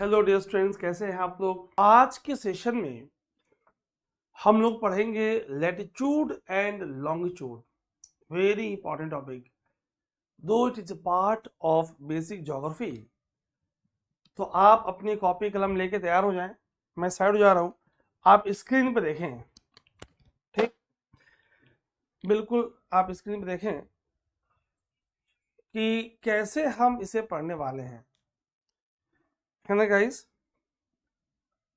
Hello dear students, कैसे हैं आप लोग। आज के सेशन में हम लोग पढ़ेंगे latitude and longitude. Very important topic, though it is a part of basic geography. तो आप अपनी कॉपी कलम लेके तैयार हो जाएं। मैं साइड हो जा रहा हूं, आप स्क्रीन पे देखें। ठीक, बिल्कुल आप स्क्रीन पे देखें कि कैसे हम इसे पढ़ने वाले हैं, है ना गाइस।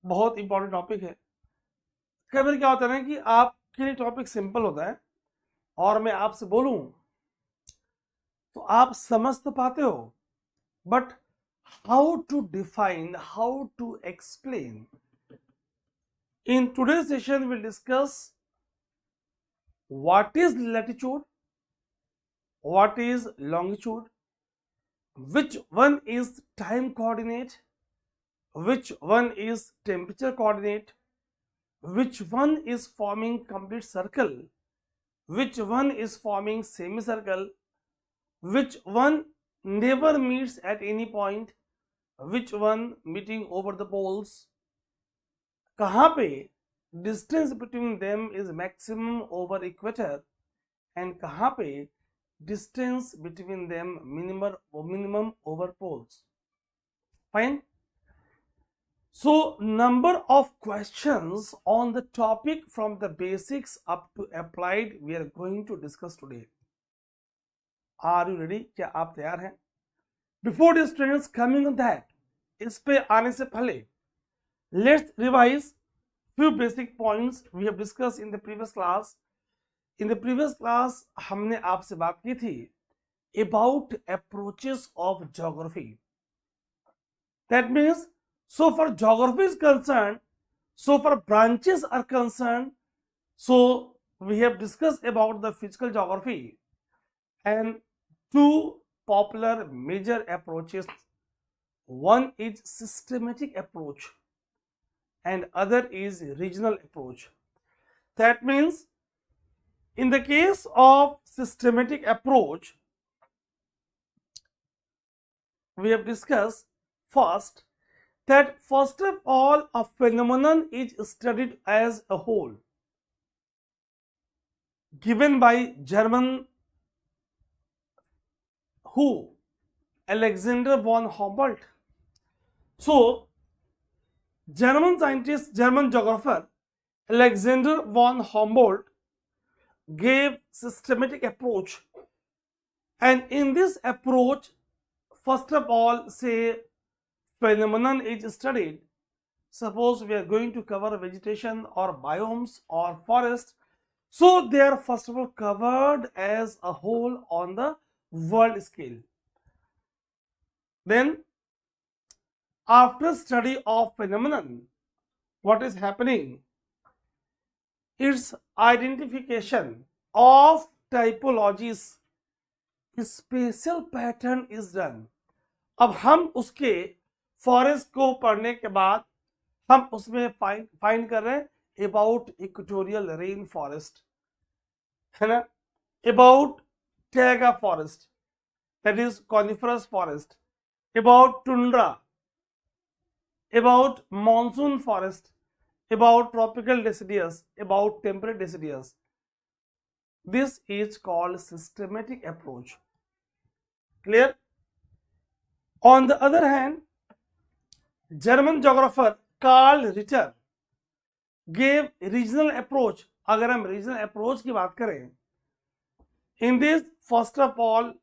बहुत इंपॉर्टेंट टॉपिक है। कई बार क्या होता है ना कि आपके लिए टॉपिक सिंपल होता है और मैं आपसे बोलूं तो आप समझ तो पाते हो, but how to define, how to explain. In today's session we'll discuss what is latitude, what is longitude, which one is time coordinate, which one is temperature coordinate, which one is forming complete circle, which one is forming semicircle, which one never meets at any point, which one meeting over the poles, कहाँ पे distance between them is maximum over equator and कहाँ पे distance between them minimum over poles. Fine. So number of questions on the topic from the basics up to applied we are going to discuss today. Are you ready? क्या आप तैयार हैं? Before the students coming on that, इस पे आने से पहले let's revise few basic points we have discussed in the previous class. In the previous class हमने आपसे बात की थी about approaches of geography. That means, so far geography is concerned, so far branches are concerned, so we have discussed about the physical geography and two popular major approaches. One is systematic approach and other is regional approach. That means, in the case of systematic approach, we have discussed first that first of all a phenomenon is studied as a whole, given by German who? Alexander von Humboldt. So German scientist, German geographer Alexander von Humboldt gave systematic approach, and in this approach first of all say phenomenon is studied. Suppose we are going to cover vegetation or biomes or forest, so they are first of all covered as a whole on the world scale. Then after study of phenomenon, what is happening? Its identification of typologies, spatial pattern is done. अब हम उसके forest को पढ़ने के बाद हम उसमें find कर रहे हैं अबाउट इक्वेटोरियल रेन फॉरेस्ट, है ना, about taiga forest that is coniferous forest, about tundra, about monsoon forest, about tropical deciduous, about temperate deciduous. This is called systematic approach. Clear? On the other hand, German geographer Karl Ritter gave regional approach. अगर हम regional approach की बात करें, in this first of all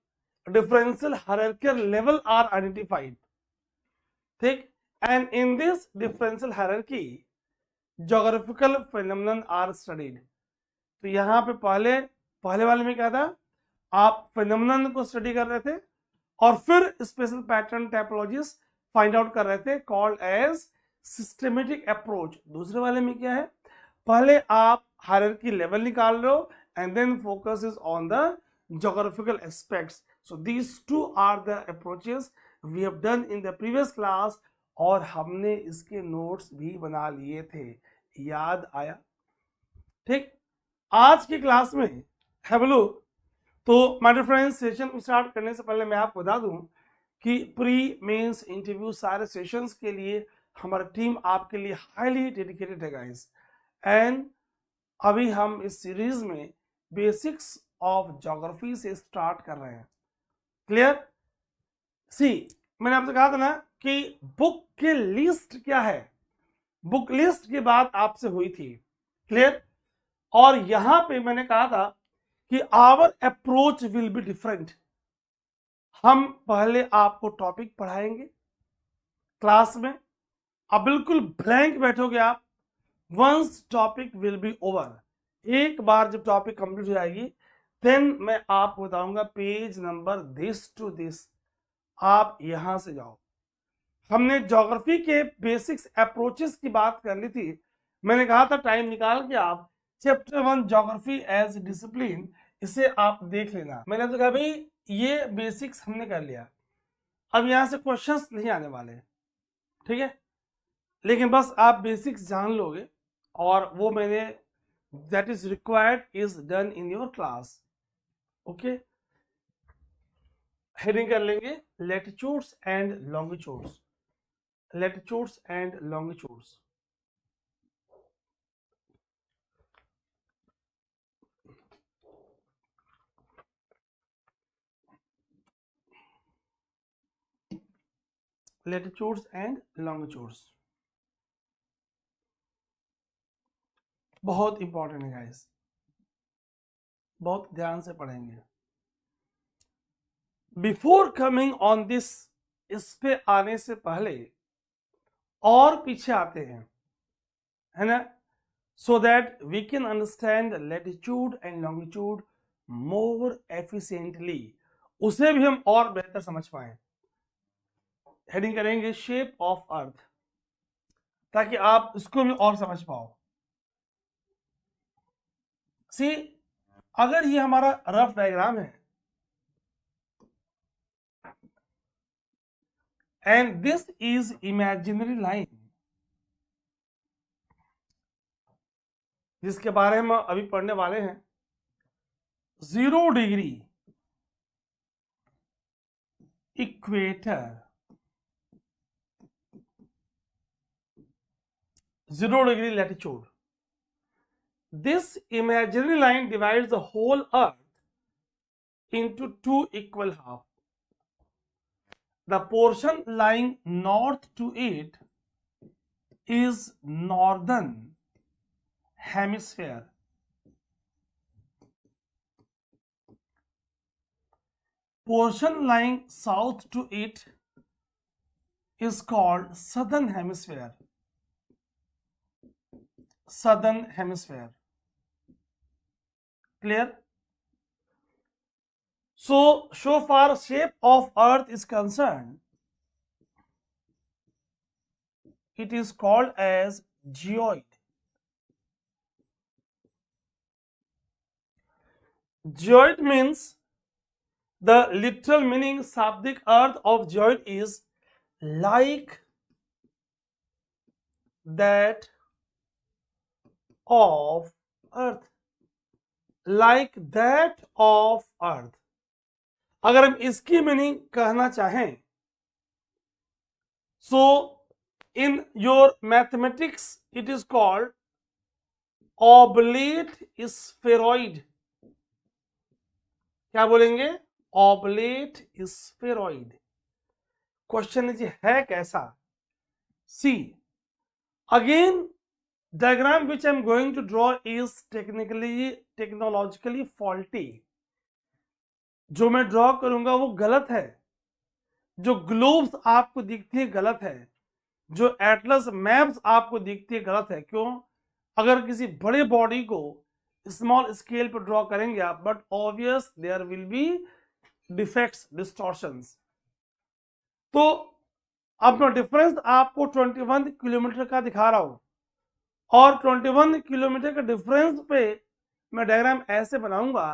differential hierarchical level are identified. ठीक, and in this differential hierarchy geographical phenomenon are studied. तो यहाँ पे पहले वाले में क्या था, आप phenomenon को स्टडी कर रहे थे और फिर स्पेशल पैटर्न टाइपोलॉजीज फाइंड आउट कर रहे थे, कॉल्ड एज सिस्टमेटिक अप्रोच. दूसरे वाले में क्या है, पहले आप हायरार्की लेवल निकाल रहे हो and then focus is on the geographical aspects. So these two are the approaches we have done in the previous class और हमने इसके नोट्स भी बना लिए थे, याद आया? ठीक, आज की क्लास में हैव अ लुक. तो my dear friends, session start करने से पहले मैं आपको बता दूं कि प्री मेंस इंटरव्यू सारे सेशंस के लिए हमारी टीम आपके लिए हाईली डेडिकेटेड है गाइस। एंड अभी हम इस सीरीज में बेसिक्स ऑफ ज्योग्राफी से स्टार्ट कर रहे हैं। क्लियर? सी, मैंने आपसे कहा था ना कि बुक की लिस्ट क्या है, बुक लिस्ट की बात आपसे हुई थी। क्लियर? और यहां पे मैंने कहा था कि our approach will be different. हम पहले आपको टॉपिक पढ़ाएंगे क्लास में, अब बिल्कुल ब्लैंक बैठोगे आप। Once topic will be over, एक बार जब टॉपिक कंप्लीट हो जाएगी देन मैं आपको बताऊंगा page number this to this, आप यहां से जाओ। हमने ज्योग्राफी के बेसिक्स अप्रोचेस की बात कर ली थी। मैंने कहा था टाइम निकाल के आप चैप्टर 1 ज्योग्राफी एज डिसिप्लिन इसे आप देख लेना। मैंने तो कहा भाई ये बेसिक्स हमने कर लिया, अब यहां से क्वेश्चंस नहीं आने वाले, ठीक है, लेकिन बस आप बेसिक्स जान लोगे और वो मैंने that is required is done in your class. Okay, heading कर लेंगे latitudes and longitudes, latitudes and longitudes. Latitudes and longitudes बहुत इंपॉर्टेंट है गाइस, बहुत ध्यान से पढ़ेंगे। बिफोर कमिंग ऑन दिस, इस पे आने से पहले और पीछे आते हैं, है ना, so that we can understand latitude and longitude more efficiently, उसे भी हम और बेहतर समझ पाए। हेडिंग करेंगे शेप ऑफ अर्थ, ताकि आप इसको भी और समझ पाओ। सी, अगर ये हमारा रफ डायग्राम है and this is imaginary line, जिसके बारे में अभी पढ़ने वाले हैं, 0 degree equator, 0 degree latitude. This imaginary line divides the whole earth into two equal halves. The portion lying north to it is northern hemisphere. Portion lying south to it is called southern hemisphere. Southern hemisphere. Clear? So far shape of earth is concerned, it is called as geoid. Geoid means, the literal meaning शाब्दिक अर्थ of geoid is like that of earth, like that of earth। अगर हम इसकी meaning कहना चाहें, so in your mathematics it is called oblate spheroid। क्या बोलेंगे? oblate spheroid। Question है कैसा? सी, again diagram which I am going to draw is technologically faulty। जो मैं ड्रॉ करूंगा वो गलत है, जो ग्लोब्स आपको दिखती है गलत है, जो एटलस मैप्स आपको दिखती है गलत है। क्यों? अगर किसी बड़े बॉडी को स्मॉल स्केल पर ड्रॉ करेंगे आप, but obvious there will be defects, distortions. तो अब मैं डिफरेंस आपको 21 किलोमीटर का दिखा रहा हूं, और 21 किलोमीटर के डिफरेंस पे मैं डायग्राम ऐसे बनाऊंगा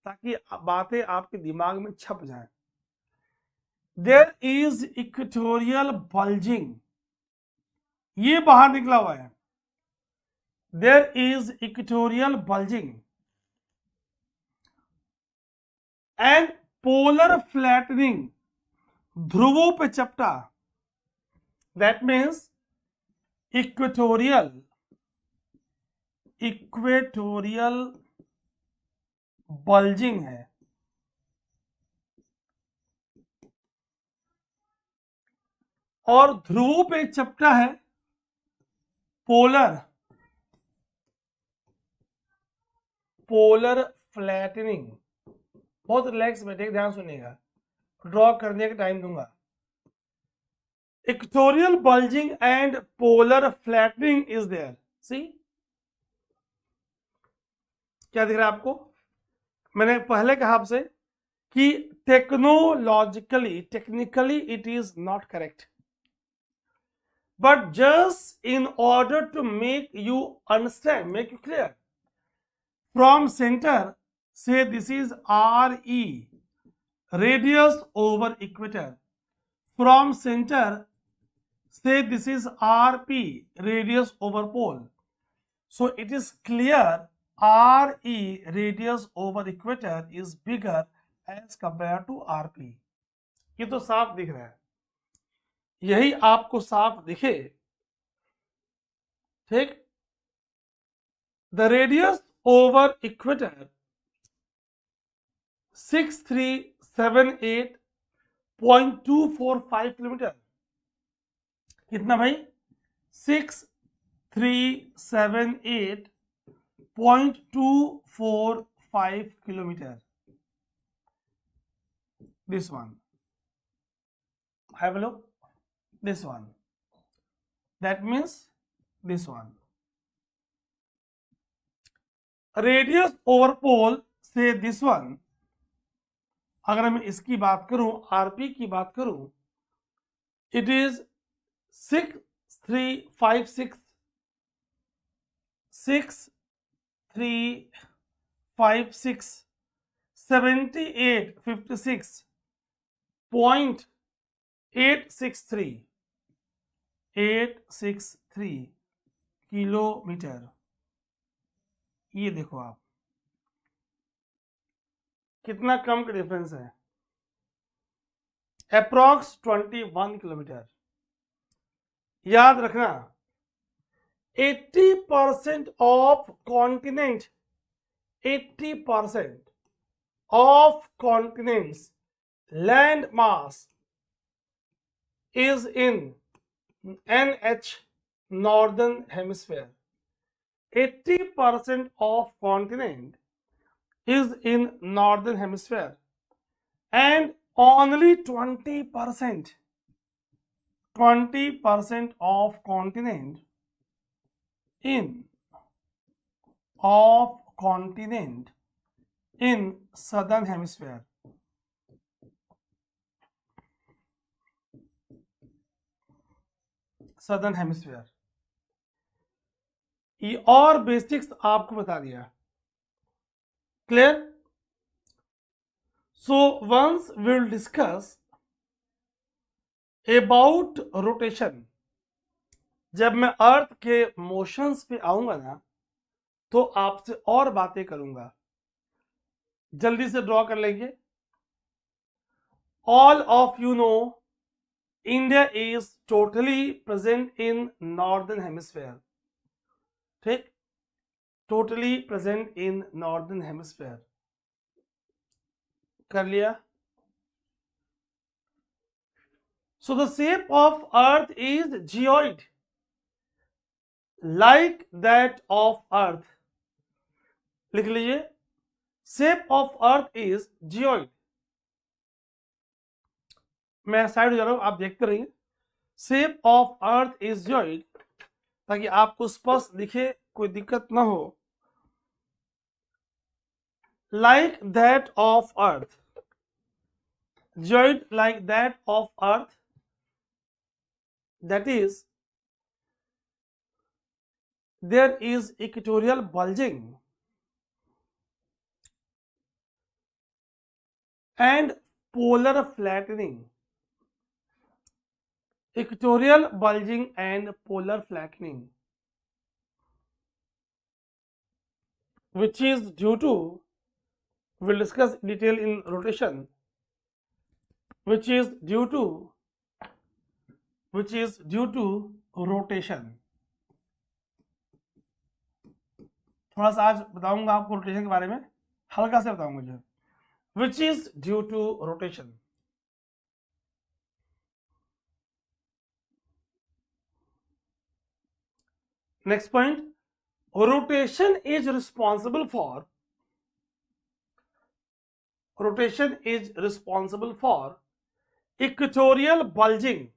ताकि बातें आपके दिमाग में छप जाएं। देयर इज इक्वेटोरियल बल्जिंग, ये बाहर निकला हुआ है, there is equatorial bulging and polar flattening. ध्रुवों पे चपटा, दैट मीन्स इक्वेटोरियल बल्जिंग है। और ध्रुवों पे चपटा है पोलर फ्लैटनिंग। बहुत रिलैक्स बैठे, ध्यान सुनिएगा, ड्रॉ करने का टाइम दूंगा। Equatorial bulging and polar flattening is there. See क्या दिख रहा है आपको? मैंने पहले कहा आपसे कि technically it is not correct, but just in order to make you understand, make you clear, from center, say this is RE, radius over equator. From center, say this is RP, radius over pole. So it is clear RE, radius over equator, is bigger as compared to RP. ये तो साफ दिख रहा है, यही आपको साफ दिखे, ठीक? The radius over equator 6378.245 kilometre. कितना भाई? 6378.245 kilometre. This one. Have a look. This one. That means this one. Radius over pole say this one. अगर मैं इसकी बात करूं, आरपी की बात करूं, इट इज 6356 7856.863 किलोमीटर। ये देखो आप कितना कम का डिफरेंस है, अप्रॉक्स 21 किलोमीटर। याद रखना 80% of continent, 80% of continents land mass is in NH, northern hemisphere. 80% of continent is in northern hemisphere and only 20% of continent in southern hemisphere. Southern hemisphere. ये और बेसिक्स आपको बता दिया, clear? So once we will discuss about rotation. जब मैं अर्थ के motions पे आऊंगा ना, तो आपसे और बातें करूंगा। जल्दी से ड्रॉ कर लेंगे। All of you know India is totally present in northern hemisphere. ठीक, totally present in northern hemisphere। कर लिया? So the shape of earth is geoid, like that of earth। लिख लीजिए, shape of earth is geoid। मैं side हो जा रहा हूं, आप देखते रहिए। Shape of earth is geoid, ताकि आपको स्पष्ट दिखे, कोई दिक्कत ना हो। Like that of earth, geoid like that of earth, that is there is equatorial bulging and polar flattening. Equatorial bulging and polar flattening, which is due to, we'll discuss detail in rotation, which is due to rotation. थोड़ा सा आज बताऊंगा आपको rotation के बारे में, हल्का से बताऊंगा जो, which is due to rotation. Next point, rotation is responsible for equatorial bulging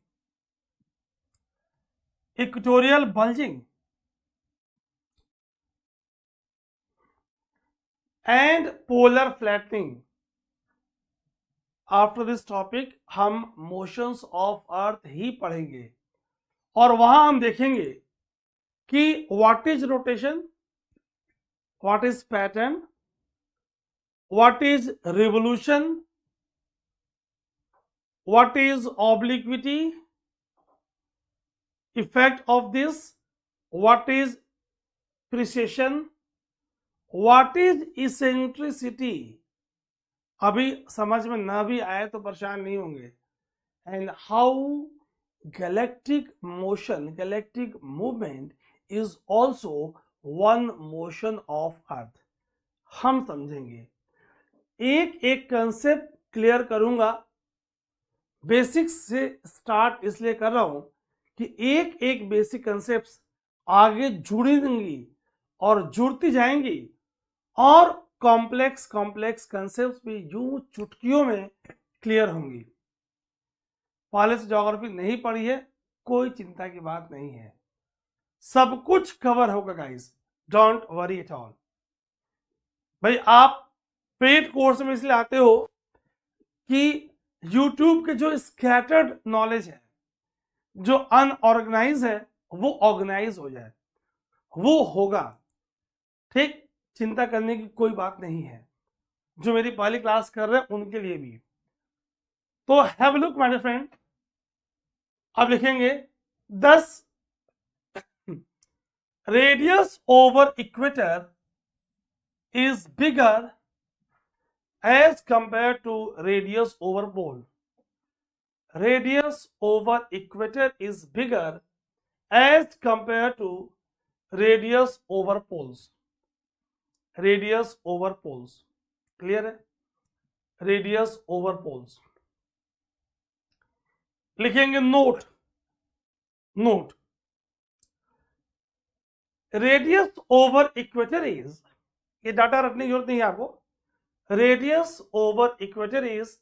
and polar flattening. After this topic हम मोशंस ऑफ अर्थ ही पढ़ेंगे और वहां हम देखेंगे कि what is rotation, what is pattern, what is revolution, what is obliquity, effect of this, what is precision, what is eccentricity. अभी समझ में ना भी आए तो परेशान नहीं होंगे. And how galactic motion, galactic movement is also one motion of earth, हम समझेंगे. एक एक कंसेप्ट क्लियर करूंगा. बेसिक्स से स्टार्ट इसलिए कर रहा हूं कि एक एक बेसिक कंसेप्ट आगे जुड़ेंगी और जुड़ती जाएंगी और कॉम्प्लेक्स कंसेप्ट भी यूं चुटकियों में क्लियर होंगी. पहले से ज्योग्राफी नहीं पढ़ी है, कोई चिंता की बात नहीं है, सब कुछ कवर होगा guys, don't worry at all. भाई आप पेड कोर्स में इसलिए आते हो कि YouTube के जो स्कैटर्ड नॉलेज है, जो अनऑर्गेनाइज है, वो ऑर्गेनाइज हो जाए, वो होगा. ठीक, चिंता करने की कोई बात नहीं है. जो मेरी पहली क्लास कर रहे हैं उनके लिए भी. तो हैव लुक माय फ्रेंड. अब लिखेंगे 10 radius over equator is bigger as compare to radius over pole. Radius over equator is bigger as compare to radius over poles. Radius over poles clear है. रेडियस ओवर पोल्स लिखेंगे. Note radius over equator is, ये data रखने की जरूरत नहीं है आपको. Radius over equator is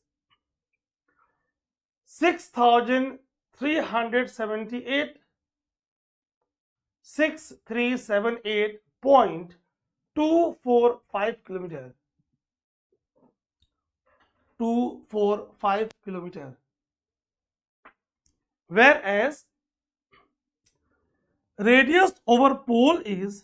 6378.245 kilometre. 245 kilometre. Whereas radius over pole is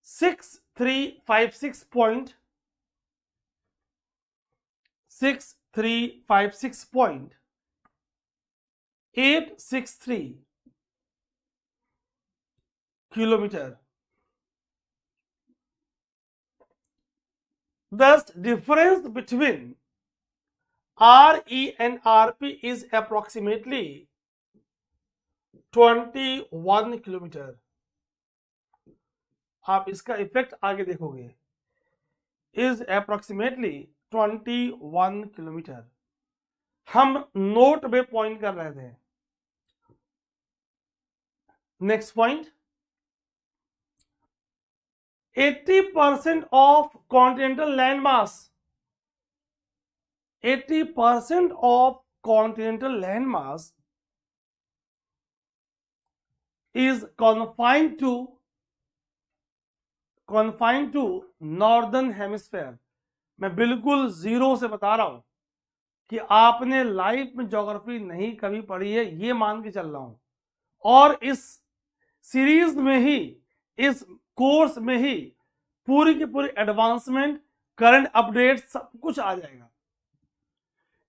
6356.863 kilometre. Thus, difference between RE and RP is approximately 21 kilometre. आप इसका इफेक्ट आगे देखोगे. Is approximately 21 kilometre. हम नोट में पॉइंट कर रहे थे. Next point, 80% of continental landmass, 80% of continental landmass is confined to northern hemisphere. मैं बिल्कुल जीरो से बता रहा हूं कि आपने लाइफ में ज्योग्राफी नहीं कभी पढ़ी है, ये मान के चल रहा हूं. और इस सीरीज में ही, इस कोर्स में ही पूरी की पूरी एडवांसमेंट, करंट अपडेट सब कुछ आ जाएगा.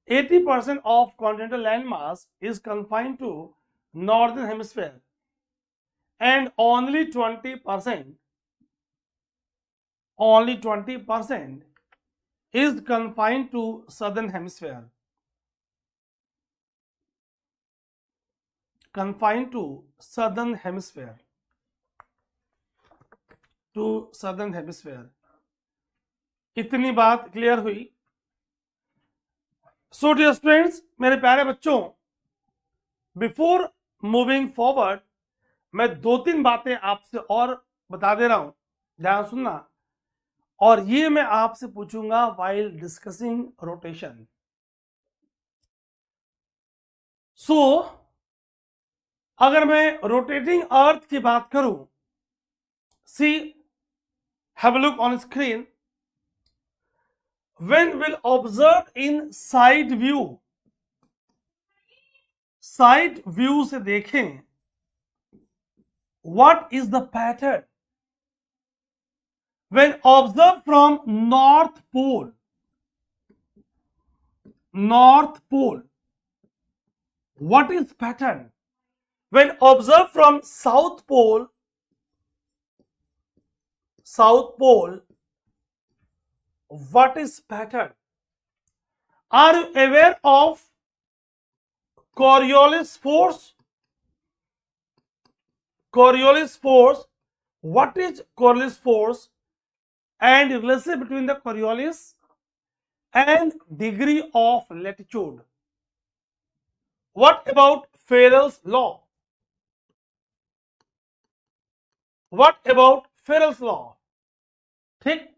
80% of continental landmass is confined to northern hemisphere and only 20% only 20% is confined to southern hemisphere. Confined to southern hemisphere. To southern hemisphere. इतनी बात क्लियर हुई. सो डियर स्टूडेंट्स, मेरे प्यारे बच्चों, बिफोर मूविंग फॉरवर्ड मैं 2-3 बातें आपसे और बता दे रहा हूं, ध्यान सुनना. और ये मैं आपसे पूछूंगा वाइल डिस्कसिंग रोटेशन. सो अगर मैं रोटेटिंग अर्थ की बात करूं, see have a look on screen. When we'll observe in side view, side view से देखें, what is the pattern? When observed from north pole, what is pattern? When observed from south pole, what is pattern? Are you aware of Coriolis force? Coriolis force. What is Coriolis force and relation between the Coriolis and degree of latitude? What about Farrell's law? What about Farrell's law? ठीक,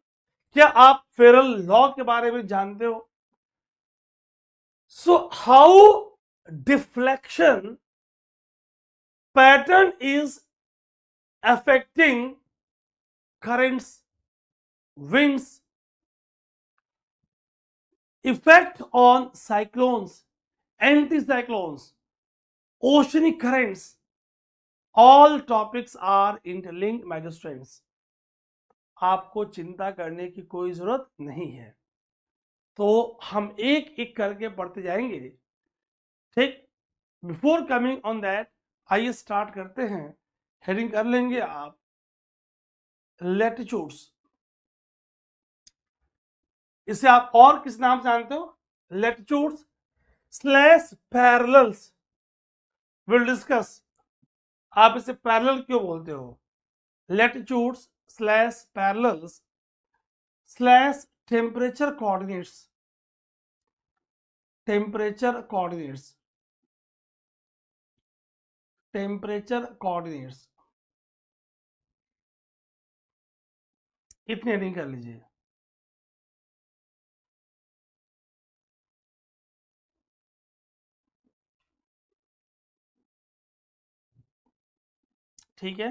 क्या आप Feral law के बारे में जानते हो? So how deflection pattern is affecting currents, winds, effect on cyclones, anticyclones, oceanic currents. All topics are interlinked, my dear students. आपको चिंता करने की कोई जरूरत नहीं है. तो हम एक एक करके पढ़ते जाएंगे. ठीक, बिफोर कमिंग ऑन दैट आइए स्टार्ट करते हैं. हेडिंग कर लेंगे आप लैटिट्यूड्स. इसे आप और किस नाम से जानते हो? Latitudes slash parallels. Will discuss. आप इसे पैरेलल क्यों बोलते हो? Latitudes slash parallels slash temperature coordinates. Temperature coordinates. Temperature coordinates. इतनी हेडिंग कर लीजिए. ठीक है,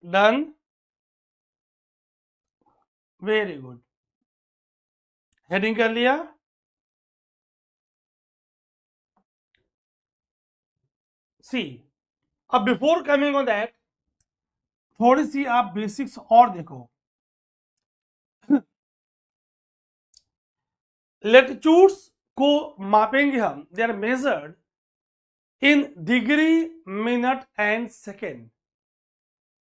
डन, वेरी गुड. हेडिंग कर लिया. सी, अब बिफोर कमिंग ऑन दैट थोड़ी सी आप बेसिक्स और देखो. लैटिट्यूड्स को मापेंगे हम. They are measured in degree, minute and second.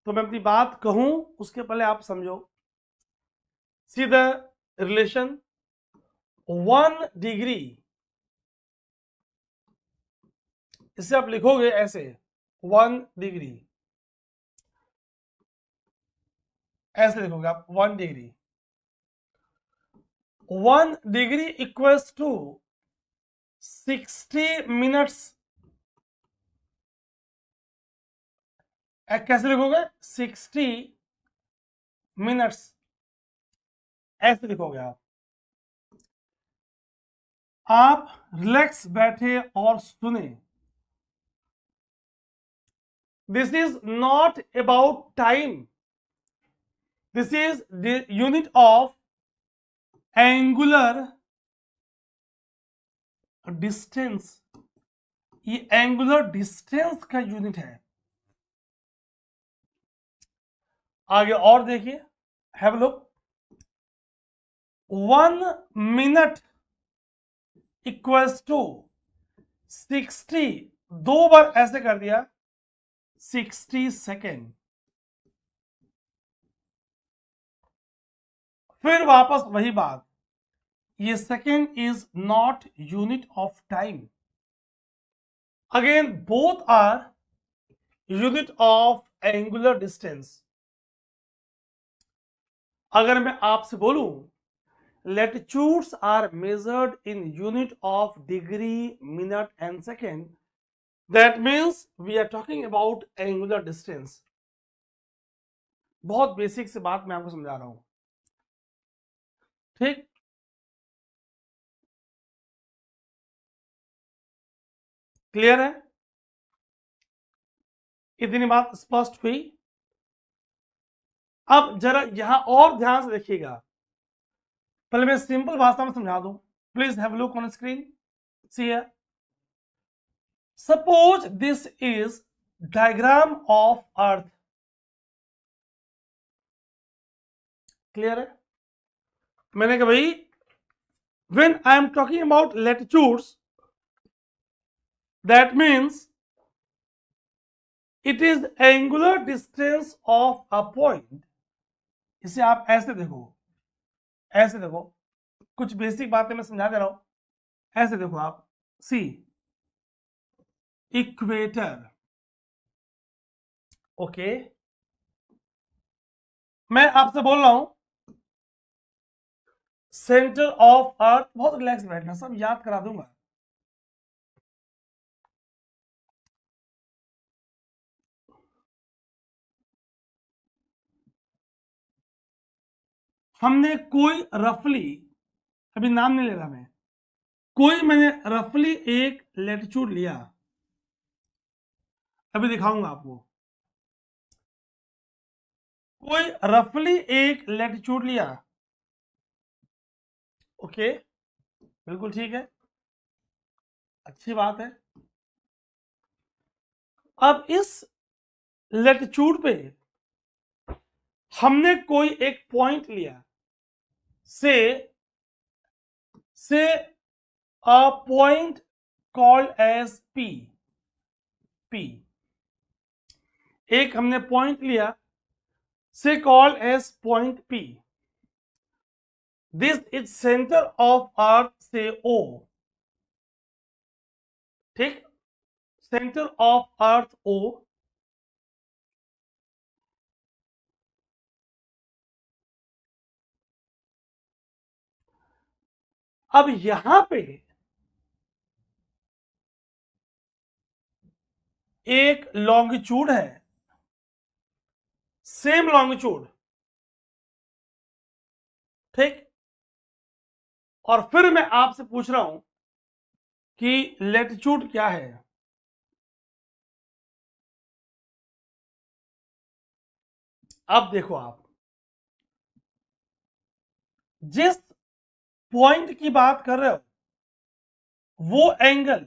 तो मैं अपनी बात कहूं उसके पहले आप समझो. See the relation. 1 डिग्री, इसे आप लिखोगे ऐसे, 1 डिग्री ऐसे लिखोगे आप. 1 degree, 1 degree equals to 60 minutes. कैसे लिखोगे? 60 मिनट्स ऐसे लिखोगे आप. आप रिलैक्स बैठे और सुने. This is not about time. This is the unit of angular distance. ये एंगुलर डिस्टेंस का यूनिट है. आगे और देखिए, have look. 1 minute equals to 60, 2 बार ऐसे कर दिया, 60 सेकेंड. फिर वापस वही बात, ये second is not unit of time. Again both are unit of angular distance. अगर मैं आपसे बोलूं latitudes are measured in unit of degree, minute and second, that means we are talking about angular distance। बहुत basic से बात मैं आपको समझा रहा हूं, ठीक। क्लियर है? इतनी बात स्पष्ट हुई। अब जरा यहां और ध्यान से देखिएगा, पहले मैं सिंपल भाषा में समझा दूं। Please have look on screen, see here. Suppose this is diagram of earth. Clear है? मैंने कहा भाई when I am talking about latitudes, that means it is angular distance of a point। इसे आप ऐसे देखो, ऐसे देखो, कुछ बेसिक बातें मैं समझा दे रहा हूं। ऐसे देखो आप, सी इक्वेटर, ओके। मैं आपसे बोल रहा हूं सेंटर ऑफ अर्थ। बहुत रिलैक्स बैठना, सब याद करा दूंगा। हमने कोई रफली, अभी नाम नहीं ले रहा मैं, कोई मैंने रफली एक लेटिट्यूड लिया, अभी दिखाऊंगा आपको। कोई रफली एक लेटिट्यूड लिया, ओके, बिल्कुल ठीक है, अच्छी बात है। अब इस लेटिट्यूड पे हमने कोई एक पॉइंट लिया, say a point called as P. P एक हमने पॉइंट लिया, say called as point P. This is centre of earth, say O, ठीक, सेंटर ऑफ अर्थ ओ। अब यहां पे एक लॉन्गिट्यूड है, सेम लॉन्गिट्यूड, ठीक। और फिर मैं आपसे पूछ रहा हूं कि लेटिट्यूड क्या है। अब देखो आप, जिस पॉइंट की बात कर रहे हो वो एंगल,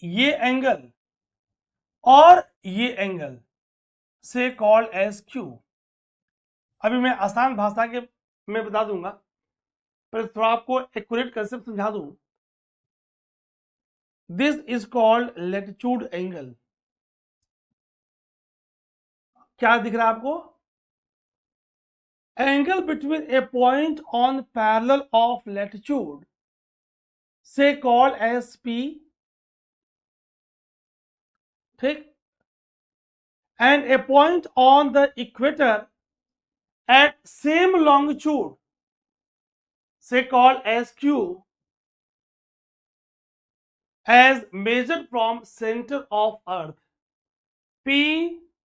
ये एंगल और ये एंगल से कॉल्ड एज क्यू। अभी मैं आसान भाषा के में बता दूंगा, पर थोड़ा आपको एक्यूरेट कंसेप्ट समझा दूं। This is called latitude angle. क्या दिख रहा है आपको? Angle between a point on parallel of latitude से कॉल्ड एज पी, ठीक, and a point on the equator at same longitude say called as q, as measured from center of earth, p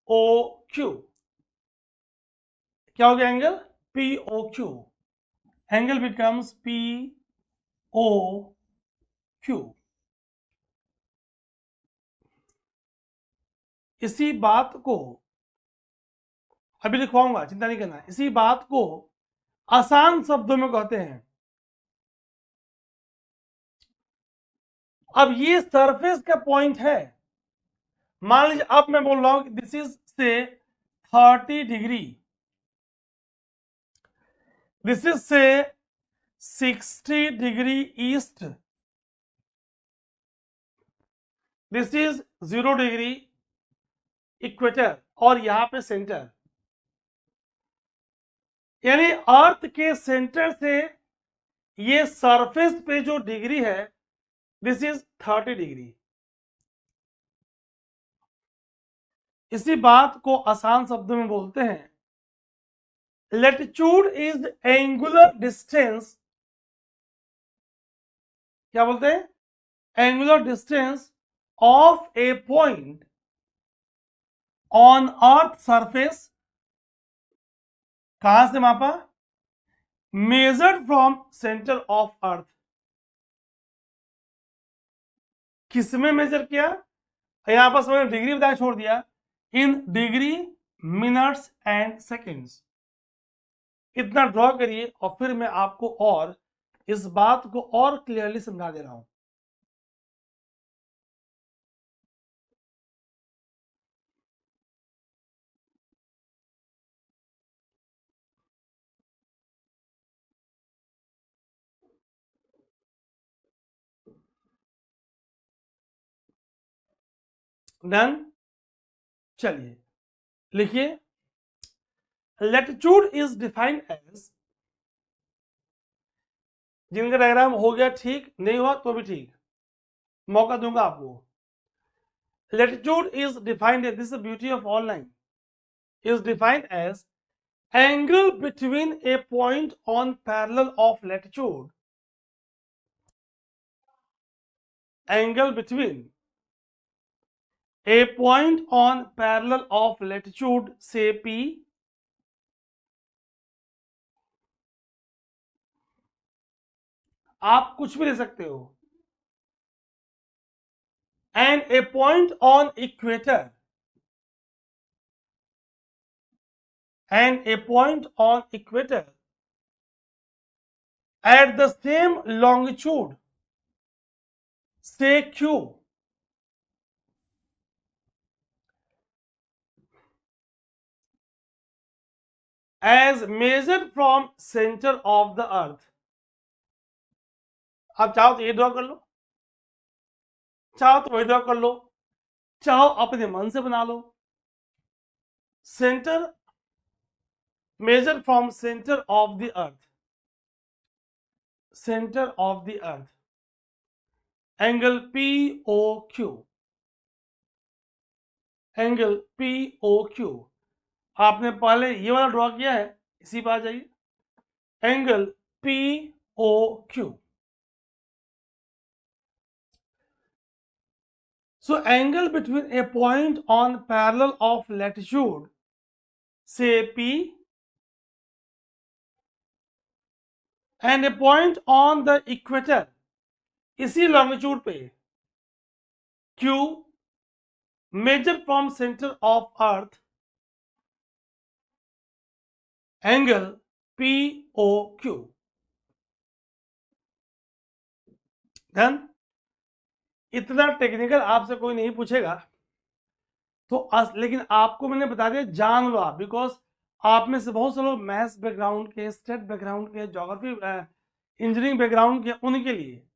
o q। क्या हो गया angle? p o q, angle becomes p o q। इसी बात को अभी लिखवाऊंगा, चिंता नहीं करना। इसी बात को आसान शब्दों में कहते हैं, अब ये सरफेस का पॉइंट है। मान लीजिए अब मैं बोल रहा हूं कि दिस इज से 30 डिग्री, दिस इज से 60 degree east, this is 0 degree equator, और यहां पे सेंटर। यानी अर्थ के सेंटर से ये सरफेस पे जो डिग्री है दिस इज 30 डिग्री। इसी बात को आसान शब्दों में बोलते हैं लेटिट्यूड इज एंगुलर डिस्टेंस, क्या बोलते हैं, angular distance of A point on earth surface, कहां से मापा, मेजर्ड फ्रॉम सेंटर ऑफ अर्थ। किसमें मेजर किया, यहां पर मैंने डिग्री बताया छोड़ दिया, in degree minutes and seconds. इतना ड्रॉ करिए और फिर मैं आपको और इस बात को और क्लियरली समझा दे रहा हूं। डन, चलिए लिखिए, लेटिट्यूड इज डिफाइंड एज, जिनका डायग्राम हो गया ठीक, नहीं हुआ तो भी ठीक, मौका दूंगा आपको। Latitude is defined as, this is beauty of online, is defined as angle between a point on parallel of latitude, angle between a point on parallel of latitude say P आप कुछ भी ले सकते हो, and a point on equator, and a point on equator at the same longitude say Q, as measured from center of the earth। आप चाहो तो ये ड्रॉ कर लो, चाहो तो वही ड्रॉ कर लो, चाहो अपने मन से बना लो। Center, measure from center of the earth, center of the earth, angle POQ, angle POQ। आपने पहले ये वाला ड्रॉ किया है, इसी पर आ जाइए, angle POQ। So angle between a point on parallel of latitude say P and a point on the equator इसी longitude पे Q, measure from center of earth, angle POQ। Done, इतना टेक्निकल आपसे कोई नहीं पूछेगा तो लेकिन आपको मैंने बता दिया, जान लो आप, बिकॉज आप में से बहुत से लोग मैथ्स बैकग्राउंड के, स्टेट बैकग्राउंड के, ज्योग्राफी इंजीनियरिंग बैकग्राउंड के, उनके लिए,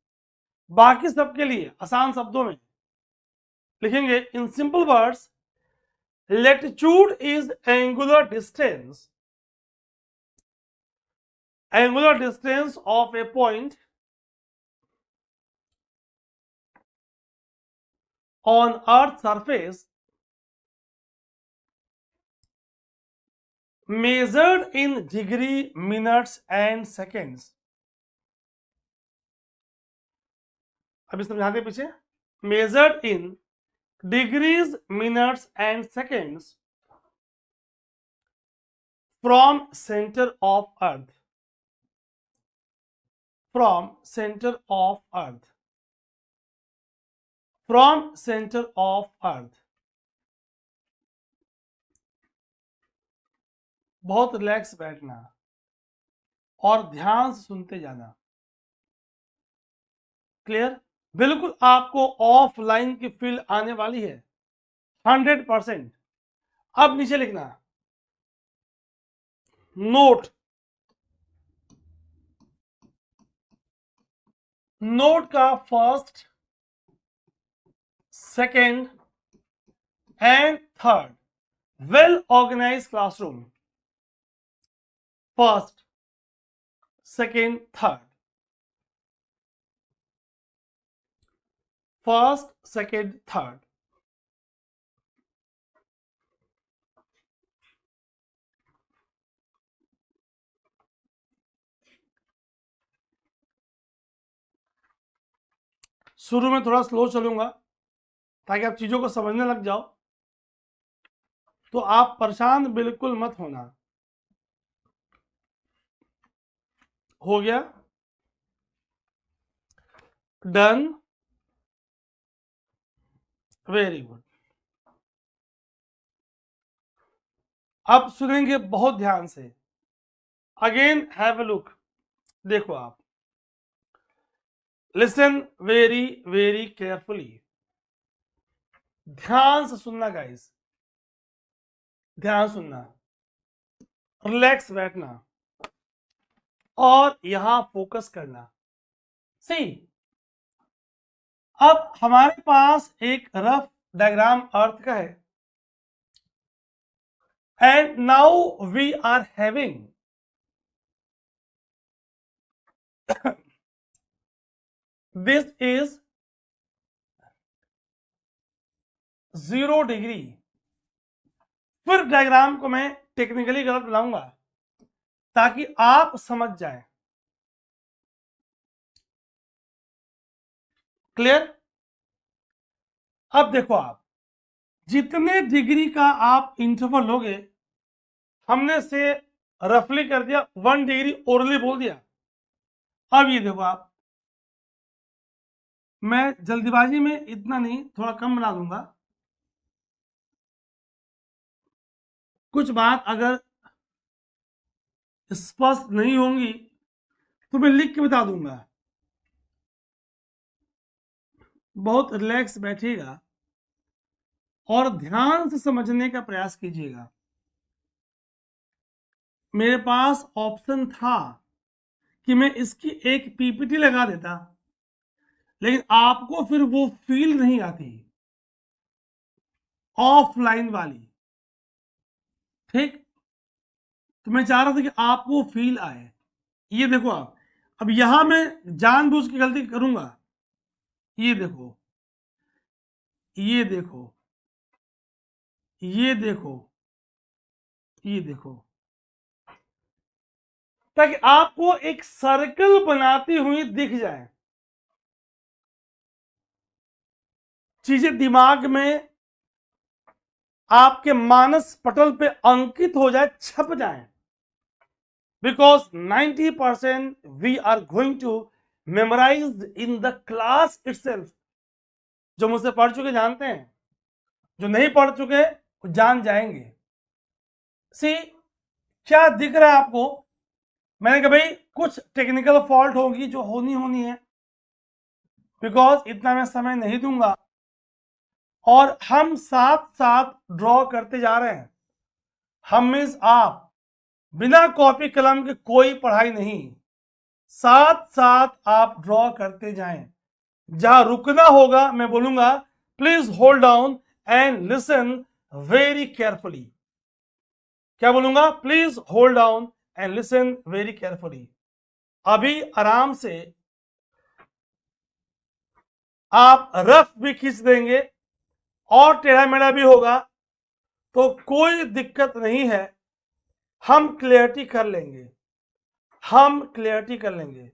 बाकी सबके लिए आसान शब्दों में लिखेंगे in simple words, latitude is angular distance, angular distance of A point on earth surface measured in degree minutes and seconds। अभी समझाते पीछे, measured in degrees minutes and seconds from center of earth, from center of earth, from center of earth। बहुत relax बैठना और ध्यान से सुनते जाना, क्लियर, बिल्कुल आपको ऑफलाइन की फील आने वाली है 100%। अब नीचे लिखना, नोट, नोट का first, second and third, well organise classroom, first, second, third, first, second, third. शुरू में थोड़ा स्लो चलूंगा ताकि आप चीजों को समझने लग जाओ, तो आप परेशान बिल्कुल मत होना। हो गया? Done, very good. अब सुनेंगे बहुत ध्यान से। अगेन हैव अ लुक, देखो आप, लिसन वेरी वेरी केयरफुली, ध्यान से सुनना गाइस, ध्यान सुनना, रिलैक्स बैठना और यहां फोकस करना। सी, अब हमारे पास एक रफ डायग्राम अर्थ का है, and now we are having this is 0 degree. फिर डायग्राम को मैं टेक्निकली गलत बनाऊंगा ताकि आप समझ जाएं। क्लियर? अब देखो आप, जितने डिग्री का आप इंटरवल लोगे, हमने से रफली कर दिया 1 डिग्री ओरली बोल दिया। अब ये देखो आप, मैं जल्दीबाजी में इतना नहीं, थोड़ा कम बना दूंगा। कुछ बात अगर स्पष्ट नहीं होंगी तो मैं लिख के बता दूंगा। बहुत रिलैक्स बैठिएगा और ध्यान से समझने का प्रयास कीजिएगा। मेरे पास ऑप्शन था कि मैं इसकी एक पीपीटी लगा देता, लेकिन आपको फिर वो फील नहीं आती ऑफलाइन वाली, ठीक? तो मैं चाह रहा था कि आपको फील आए। ये देखो आप, अब यहां मैं जानबूझ के गलती करूंगा। ये देखो, ये देखो, ये देखो, ये देखो, ताकि आपको एक सर्कल बनाती हुई दिख जाए, चीजें दिमाग में आपके मानस पटल पे अंकित हो जाए, छप जाए। Because 90% we are going to memorise in the class itself. जो मुझसे पढ़ चुके जानते हैं, जो नहीं पढ़ चुके वो जान जाएंगे। सी, क्या दिख रहा है आपको? मैंने कहा भाई कुछ टेक्निकल फॉल्ट होगी जो होनी होनी है, बिकॉज इतना मैं समय नहीं दूंगा और हम साथ साथ ड्रॉ करते जा रहे हैं। हम मीन्स आप, बिना कॉपी कलम के कोई पढ़ाई नहीं, साथ साथ आप ड्रॉ करते जाएं। जहां रुकना होगा मैं बोलूंगा please hold down and listen very carefully. क्या बोलूंगा? Please hold down and listen very carefully. अभी आराम से आप रफ भी खींच देंगे और टेढ़ा मेढ़ा भी होगा तो कोई दिक्कत नहीं है, हम क्लियरिटी कर लेंगे, हम क्लियरिटी कर लेंगे।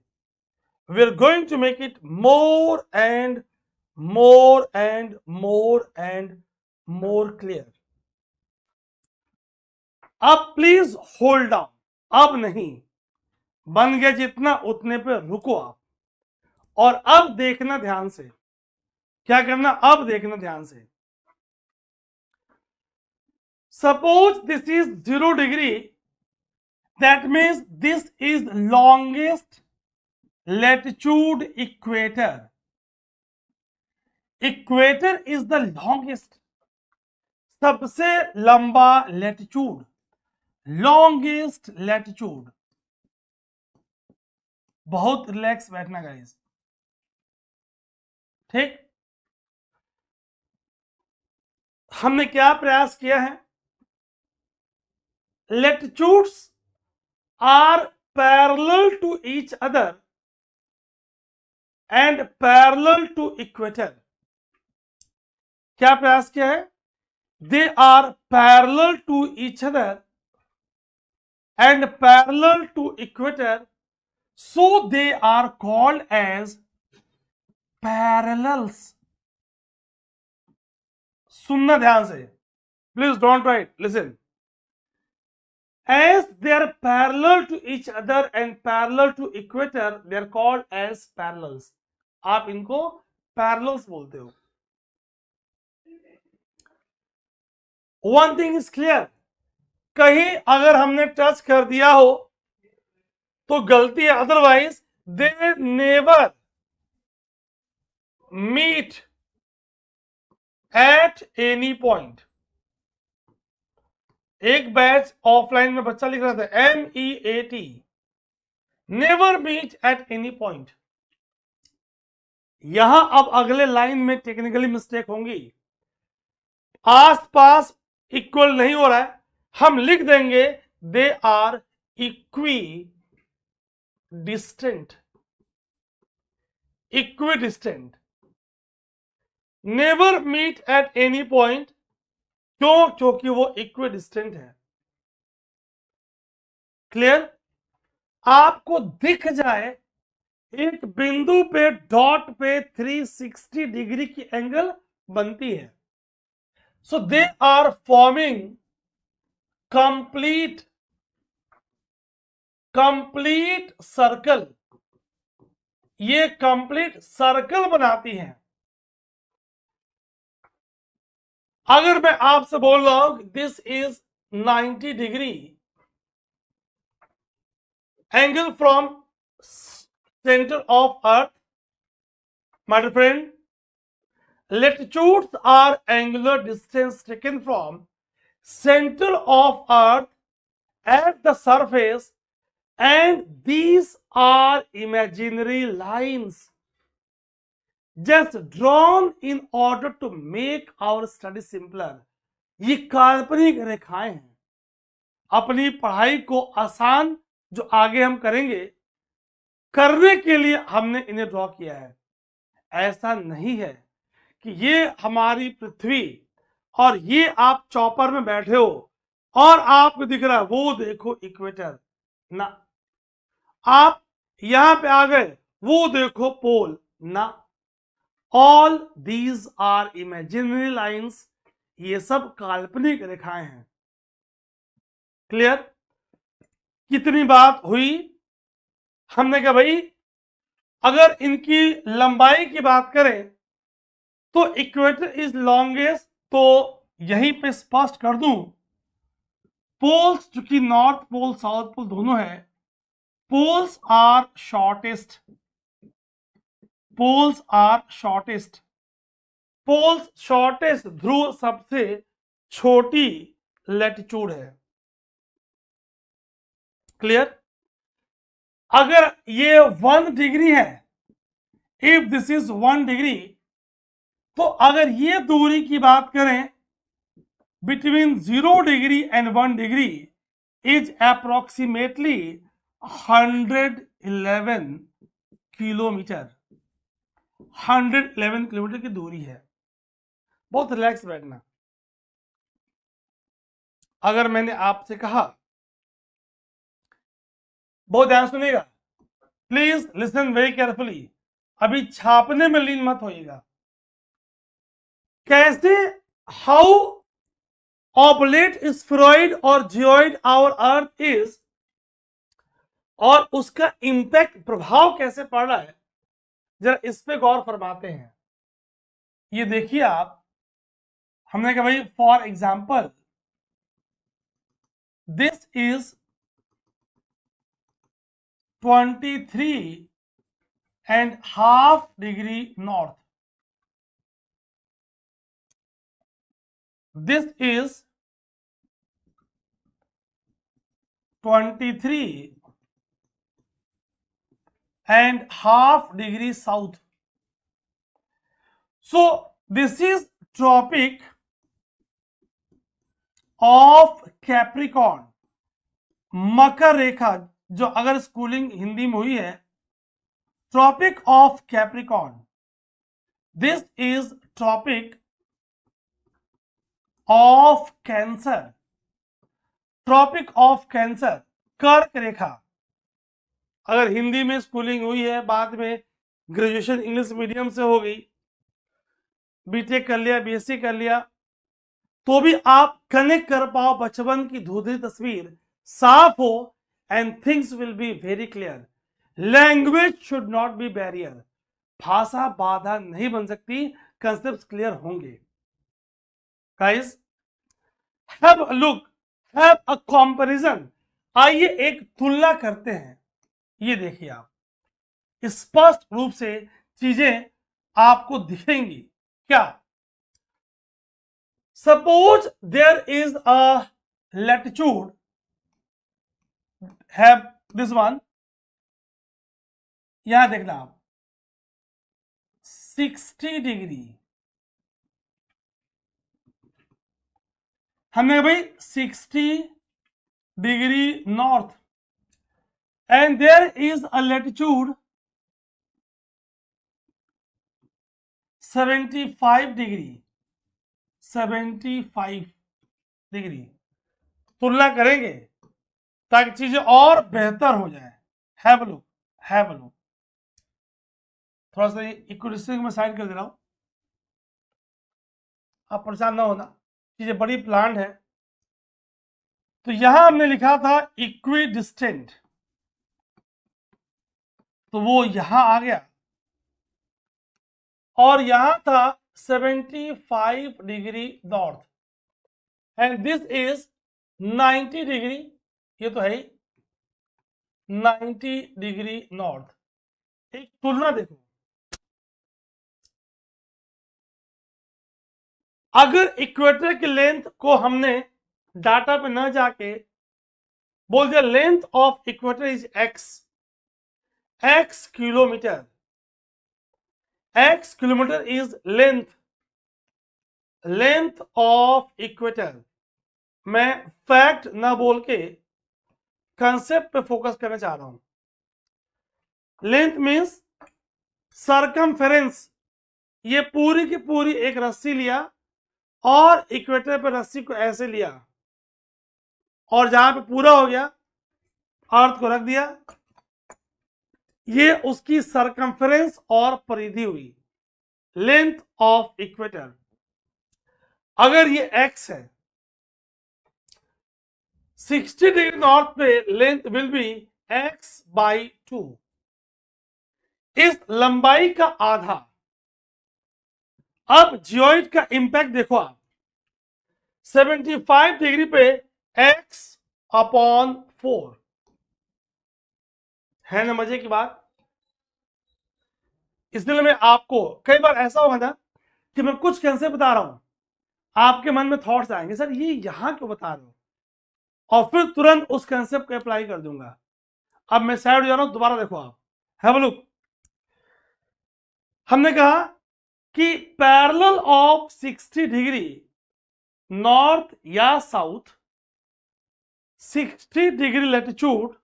We are going to make it more and more and more and more clear. अब प्लीज होल्ड डाउन, अब नहीं, बन गया जितना उतने पे रुको आप, और अब देखना ध्यान से। क्या करना? अब देखना ध्यान से। Suppose this is 0 degree, that means this is longest latitude equator. Equator is the longest, सबसे लंबा लैटिट्यूड, लॉन्गेस्ट लैटिट्यूड। बहुत रिलैक्स बैठना गाइस, ठीक? हमने क्या प्रयास किया है? Latitudes are parallel to each other and parallel to equator. क्या प्रयास किया है? They are parallel to each other and parallel to equator, so they are called as parallels. सुनना ध्यान से, please don't write, listen. As they are parallel to each other and parallel to equator, they are called as parallels. आप इनको parallels बोलते हो. One thing is clear, कहीं अगर हमने टच कर दिया हो तो गलती है, otherwise they never meet at any point. एक बैच ऑफलाइन में बच्चा लिख रहा था MEAT, never meet at any point. यहां अब अगले लाइन में टेक्निकली मिस्टेक होंगी, आस पास इक्वल नहीं हो रहा है, हम लिख देंगे they are equidistant. Equidistant, never meet at any point. क्यों? क्योंकि वो इक्वी डिस्टेंट है. क्लियर? आपको दिख जाए एक बिंदु पे डॉट पे 360 डिग्री की एंगल बनती है. So they are forming complete circle. ये कंप्लीट सर्कल बनाती हैं. अगर मैं आपसे बोल रहा हूं this is 90 degree angle from centre of earth, my dear friend, latitudes are angular distance taken from center of earth at the surface, and these are imaginary lines just drawn in order to make our study simpler. ये काल्पनिक रेखाएं हैं, अपनी पढ़ाई को आसान जो आगे हम करेंगे करने के लिए हमने इन्हें ड्रॉ किया है. ऐसा नहीं है कि ये हमारी पृथ्वी और ये आप चॉपर में बैठे हो और आपको दिख रहा है वो देखो इक्वेटर ना, आप यहां पे आ गए वो देखो पोल ना. All these are imaginary lines. ये सब काल्पनिक रेखाएं हैं. क्लियर? कितनी बात हुई? हमने कहा भाई अगर इनकी लंबाई की बात करें तो इक्वेटर इज लॉन्गेस्ट, तो यहीं पे स्पष्ट कर दूं पोल्स चूंकि नॉर्थ पोल साउथ पोल दोनों है, poles are shortest. Poles are shortest. Poles shortest ध्रुव सबसे छोटी लैटिट्यूड है. क्लियर? अगर ये 1 डिग्री है, इफ दिस इज 1 डिग्री, तो अगर ये दूरी की बात करें between 0 degree and 1 degree is approximately 111 kilometre. 111 kilometre की दूरी है. बहुत रिलैक्स बैठना. अगर मैंने आपसे कहा, बहुत ध्यान सुनिएगा, प्लीज लिसन वेरी केयरफुली, अभी छापने में लीन मत होइएगा. कैसे हाउ ऑबलेट स्फेरॉइड और जियोइड आवर अर्थ इज, और उसका इंपैक्ट प्रभाव कैसे पड़ रहा है, जरा इस पे गौर फरमाते हैं. ये देखिए आप, हमने कहा भाई for example this is 23.5 degree north. This is 23.5 degree south. So this is Tropic of Capricorn. मकर रेखा, जो अगर स्कूलिंग हिंदी में हुई है, Tropic of Capricorn, this is Tropic of Cancer, Tropic of Cancer, कर्क रेखा। अगर हिंदी में स्कूलिंग हुई है, बाद में ग्रेजुएशन इंग्लिश मीडियम से हो गई, बीटेक कर लिया, बीएससी कर लिया, तो भी आप कनेक्ट कर पाओ, बचपन की धुंधली तस्वीर साफ हो, and things will be very clear. Language should not be barrier, भाषा बाधा नहीं बन सकती, कंसेप्ट क्लियर होंगे। Guys, have a look, have a comparison, आइए एक तुलना करते हैं। ये देखिए, आप स्पष्ट रूप से चीजें आपको दिखेंगी। क्या? Suppose there is a latitude, have this one, यहां देखना आप 60 डिग्री, हमने भाई 60 degree north, and there is a latitude 75 degree, 75 degree. तुलना करेंगे ताकि चीजें और बेहतर हो जाए। Have a look, have a look. थोड़ा सा इक्विडिस्टेंस में साइड कर दे रहा हूं, आप परेशान ना होना, चीजें बड़ी प्लांट है। तो यहां हमने लिखा था इक्विडिस्टेंट, तो वो यहां आ गया, और यहां था 75 degree north, and this is 90 degree, ये तो है ही 90 डिग्री नॉर्थ। एक तुलना देखो, अगर इक्वेटर की लेंथ को हमने डाटा पे न जाके बोल दिया length of equator is x, x kilometre, x kilometre is length, length of equator. मैं फैक्ट ना बोल के कंसेप्ट पे फोकस करना चाह रहा हूं। लेंथ मींस सरकमफेरेंस, ये पूरी की पूरी एक रस्सी लिया और इक्वेटर पे रस्सी को ऐसे लिया, और जहां पे पूरा हो गया अर्थ को रख दिया, ये उसकी सरकमफेरेंस और परिधि हुई, लेंथ ऑफ इक्वेटर। अगर ये x है, 60 डिग्री नॉर्थ पे लेंथ विल बी x/2, इस लंबाई का आधा। अब जियोइड का इंपैक्ट देखो आप, 75 डिग्री पे x/4 है ना, मजे की बात। इसलिए मैं आपको, कई बार ऐसा होगा ना कि मैं कुछ कंसेप्ट बता रहा हूं, आपके मन में थॉट्स आएंगे, सर ये यहां क्यों बता रहे हो, और फिर तुरंत उस कंसेप्ट को अप्लाई कर दूंगा। अब मैं साइड हो जा रहा हूं, दोबारा देखो आप, हैव अ लुक। हमने कहा कि पैरेलल ऑफ 60 डिग्री नॉर्थ या south, 60 degree latitude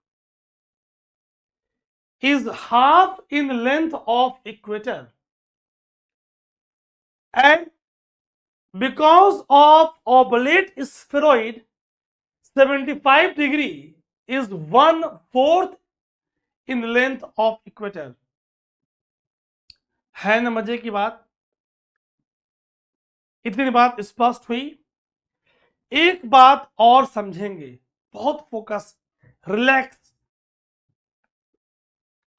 is half in length of equator, and because of oblate spheroid 75 degree is 1/4 in length of equator। है ना मजे की बात, इतनी बात स्पष्ट हुई। एक बात और समझेंगे, बहुत फोकस, रिलैक्स।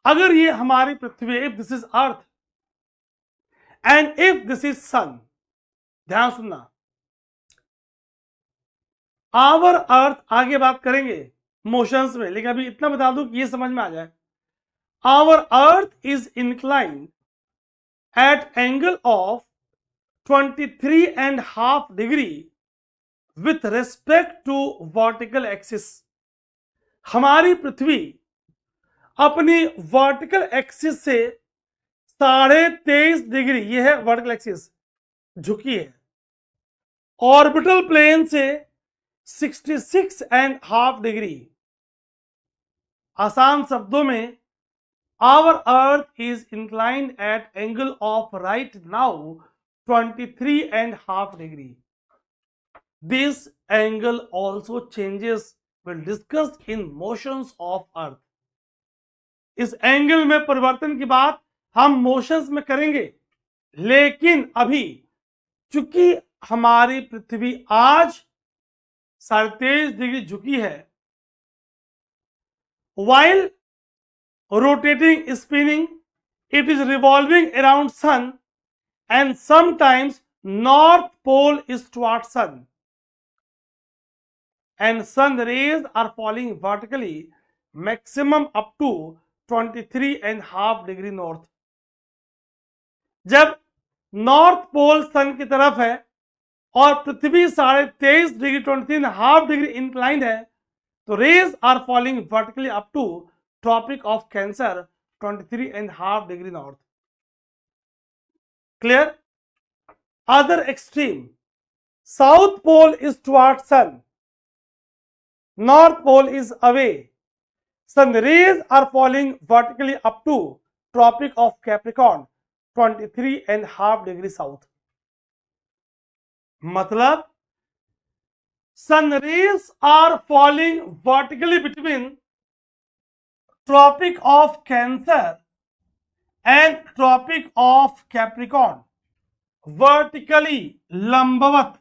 अगर ये हमारी पृथ्वी, if this is earth and if this is sun, ध्यान सुनना, आवर अर्थ, आगे बात करेंगे मोशंस में, लेकिन अभी इतना बता दूं कि ये समझ में आ जाए। Our earth is inclined at angle of 23.5 degree with respect to vertical axis. हमारी पृथ्वी अपनी वर्टिकल एक्सिस से 23.5 डिग्री, ये है वर्टिकल एक्सिस, झुकी है। ऑर्बिटल प्लेन से 66.5 डिग्री, आसान शब्दों में, our earth is inclined at angle of right now 23.5 degree. This angle also changes when discussed in motions of earth. इस एंगल में परिवर्तन की बात हम मोशंस में करेंगे, लेकिन अभी चूंकि हमारी पृथ्वी आज 23.5 डिग्री झुकी है, while rotating, spinning, it is revolving around sun, and sometimes north pole is towards sun, and sun rays are falling vertically, maximum up to 23.5 degree north. जब नॉर्थ पोल सन की तरफ है और पृथ्वी 23.5 डिग्री 23.5 डिग्री इंक्लाइंड है, तो rays are falling vertically up to tropic of cancer 23.5 degree north. Clear? Other extreme, south pole is towards sun, north pole is away. Sun rays are falling vertically up to tropic of Capricorn 23.5 degree south. मतलब sun rays are falling vertically between tropic of Cancer and tropic of Capricorn, vertically, लंबवत.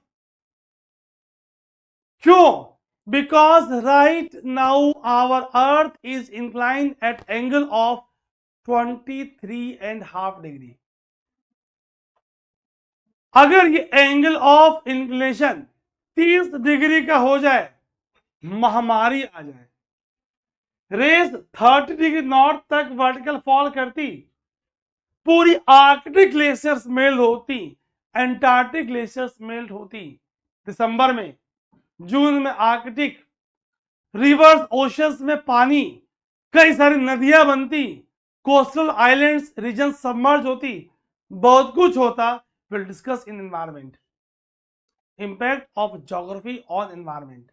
क्यों? Because right now our earth is inclined at angle of 23.5 degree. अगर ये angle of inclination 30 degree का हो जाए, महामारी आ जाए, रेस 30 डिग्री नॉर्थ तक वर्टिकल फॉल करती, पूरी आर्कटिक ग्लेशियर्स मेल्ट होती, एंटार्क्टिक ग्लेशियर्स मेल्ट होती दिसंबर में, जून में आर्कटिक रिवर्स, ओशंस में पानी, कई सारी नदियां बनती, कोस्टल आइलैंड्स रीजन सबमर्ज होती, बहुत कुछ होता. Will discuss in environment, impact of geography on environment.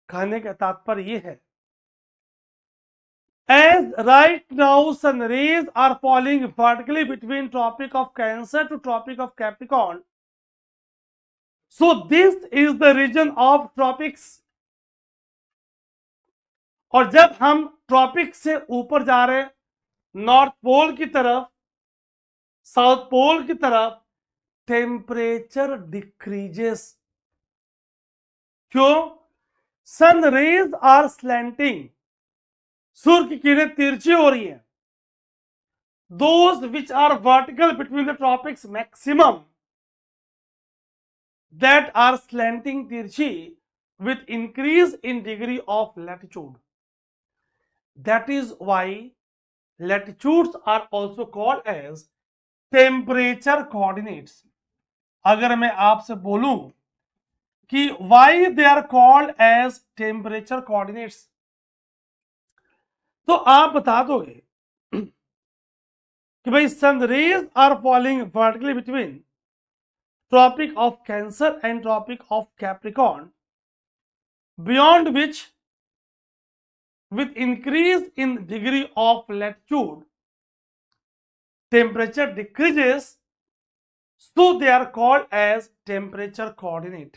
कहने का तात्पर्य यह है, as right now sun rays are falling vertically between tropic of Cancer to tropic of Capricorn, so this is the region of tropics. और जब हम tropic से ऊपर जा रहे, नॉर्थ पोल की तरफ, साउथ पोल की तरफ, टेम्परेचर डिक्रीजेस. क्यों? सन रेज आर स्लैंटिंग, सूर्य की किरणें तिरछी हो रही हैं. Those which are vertical between the tropics maximum, that are slanting, तिरछी, with increase in degree of latitude. That is why latitudes are also called as temperature coordinates. अगर मैं आपसे बोलूं कि why they are called as temperature coordinates, तो आप बता दोगे कि भाई sun rays are falling vertically between tropic of cancer and tropic of capricorn, beyond which with increase in degree of latitude temperature decreases, so they are called as temperature coordinate.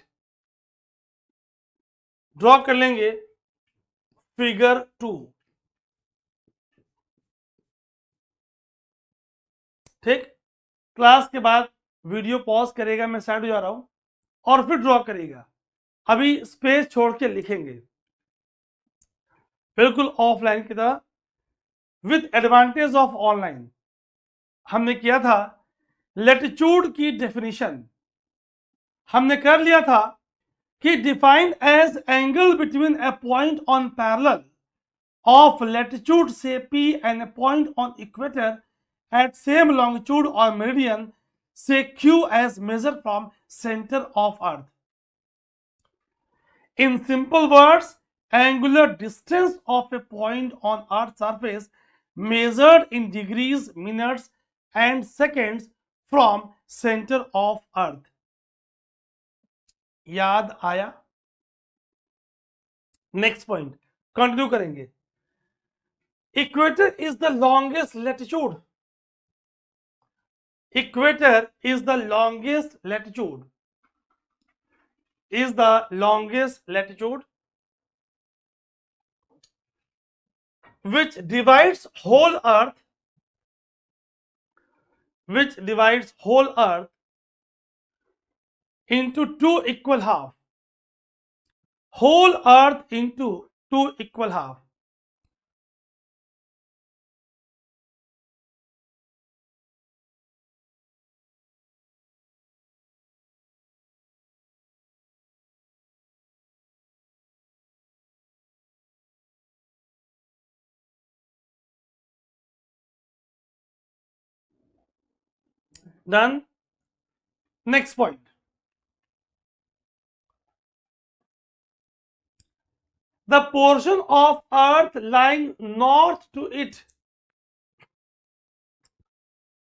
Draw कर लेंगे figure 2. ठीक, class के बाद video pause करेगा, मैं side हो जा रहा हूं, और फिर ड्रॉ करेगा. अभी स्पेस छोड़ के लिखेंगे बिल्कुल ऑफलाइन की तरह, विद एडवांटेज ऑफ ऑनलाइन. हमने किया था लैटिट्यूड की डेफिनेशन, हमने कर लिया था कि defined as angle between a point on parallel of latitude से P and a point on equator at same longitude और मेरिडियन से Q as measure from centre of earth. In simple words, angular distance of a point on Earth's surface measured in degrees, minutes and seconds from center of Earth. याद आया? Next point continue करेंगे. Equator is the longest latitude. Equator is the longest latitude. Is the longest latitude which divides whole earth, which divides whole earth into two equal half. Whole earth into two equal half. Done. Next point. The portion of earth lying north to it,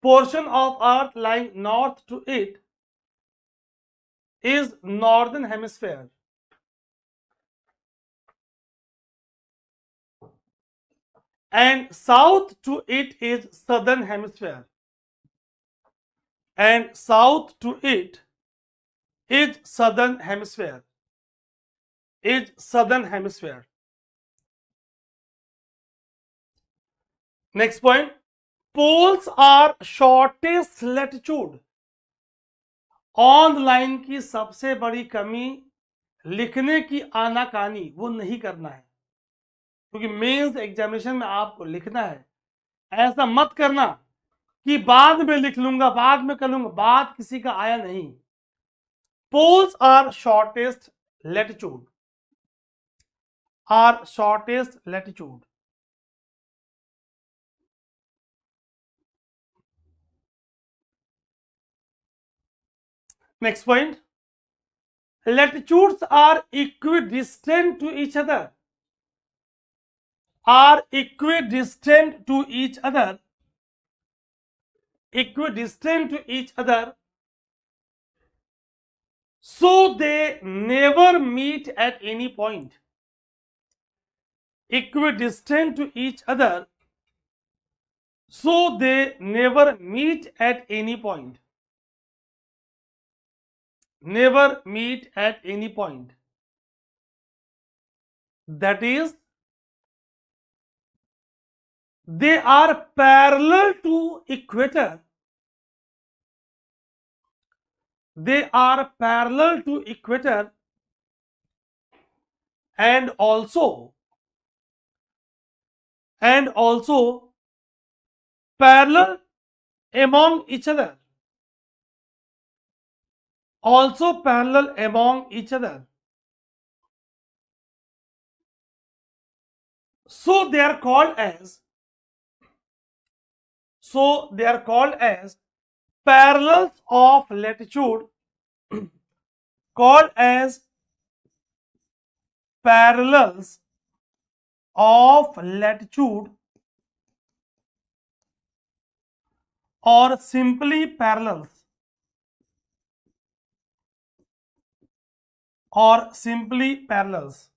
portion of earth lying north to it is northern hemisphere, and south to it is southern hemisphere, and south to it is southern hemisphere, is southern hemisphere. Next point. Poles are shortest latitude. On line की सबसे बड़ी कमी लिखने की आनाकानी वो नहीं करना है, क्योंकि मेंस एग्जामिनेशन में आपको लिखना है। ऐसा मत करना कि बाद में लिख लूंगा, बाद में कर लूंगा, बाद किसी का आया नहीं। Poles are shortest latitude, are shortest latitude. Next point. latitudes are equidistant to each other, are equidistant to each other, equidistant to each other, so they never meet at any point. Equidistant to each other, so they never meet at any point. Never meet at any point. That is, they are parallel to equator. They are parallel to equator and also parallel among each other. Also parallel among each other. So they are called as parallels of latitude, called as parallels of latitude, or simply parallels, or simply parallels,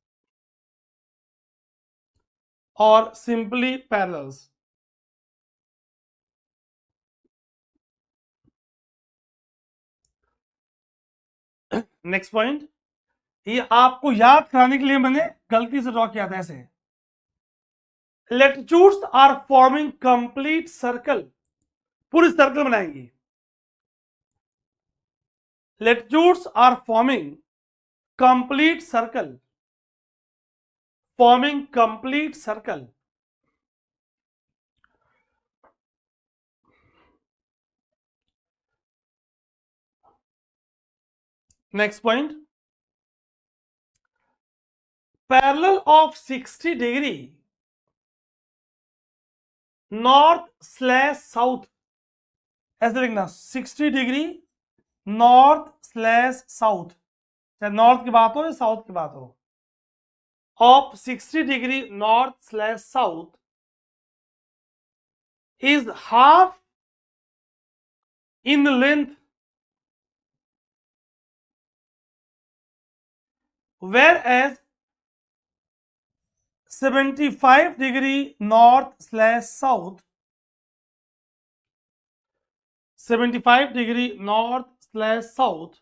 or simply parallels. Next point, ये आपको याद कराने के लिए मैंने गलती से draw किया था ऐसे। Latitudes are forming complete circle, पूरी सर्कल बनाएंगी। Latitudes are forming complete circle, forming complete circle. Next point, parallel of 60 degree north slash south, ऐसे लिखना 60 डिग्री नॉर्थ स्लैश साउथ, चाहे नॉर्थ की बात हो या साउथ की बात हो, of 60 degree north slash south is half in length, whereas 75 degree north/south, 75 degree north/south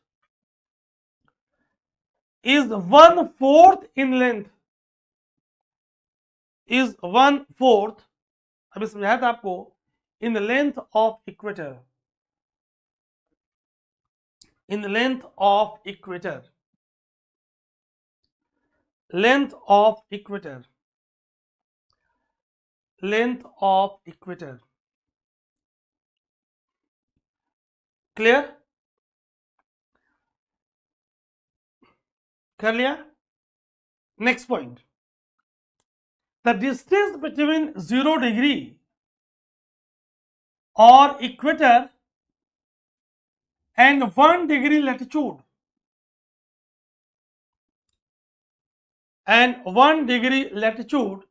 is 1/4 in length, is 1/4, अभी समझाया था आपको, in the length of equator, in the length of equator, length of equator, length of equator. Clear? कर लिया? Next point. The distance between 0 degree or equator and 1 degree latitude and 1 degree latitude